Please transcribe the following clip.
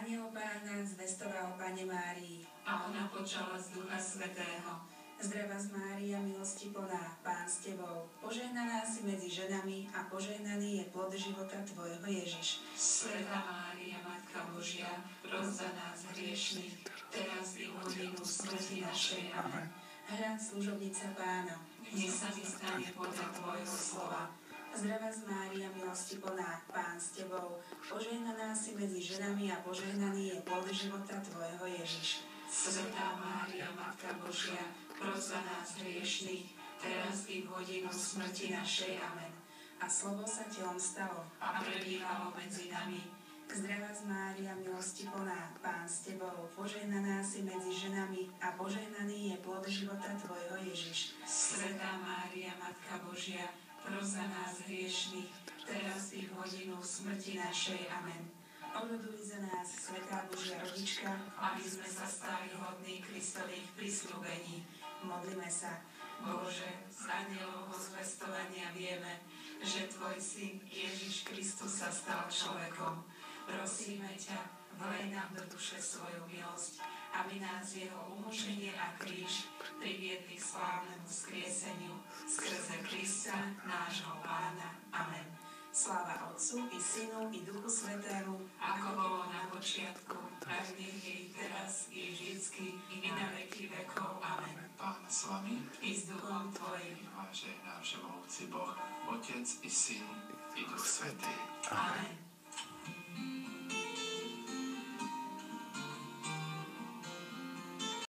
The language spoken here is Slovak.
Anjel Pána zvestoval Panne Márii. A ona počala z Ducha Svätého. Zdravá z Mária, milosti plná, Pán s tebou. Požehnaná si medzi ženami a požehnaný je plod života tvojho Ježiš. Svätá Mária, Matka Božia, pros za nás hriešnych, teraz i v hodinu smrti našej. Amen. Hľad, služobnica Pána. Nech sa mi stane podľa tvojho slova. Zdravá z Mária, milosti plná, Pán s tebou. Požehnaná si medzi ženami a požehnaný je plod života tvojho Ježiš. Svätá Mária, Matka Božia, pros za nás hriešnych, teraz i v hodinu smrti našej. Amen. A slovo sa telom stalo a prebývalo medzi nami. Zdravá z Mária, milosti plná, Pán s tebou. Požehnaná si medzi ženami a požehnaný je plod života tvojho Ježiš. Svätá Mária, Matka Božia, pros za nás hriešnych, teraz i v hodinu smrti našej. Amen. Oroduj za nás, Svätá Božia Rodička, aby sme sa stali hodní Kristových prisľúbení. Modlime sa. Bože, z anjelovho zvestovania vieme, že Tvoj Syn Ježiš Kristus sa stal človekom. Prosíme ťa, vlej nám do duše svoju milosť, aby nás jeho umúčenie a kríž priviedli k slávnemu vzkrieseniu skrze Krista, nášho Pána. Amen. Sláva Otcu i Synu i Duchu Svätému, ako bolo na počiatku, tak nech je i teraz, i vždycky, i na veky vekov. Amen. Pán s vami, I s duchom tvojim. vážený náš všemohúci Boh, Otec i Syn i Duch Svätý. Amen.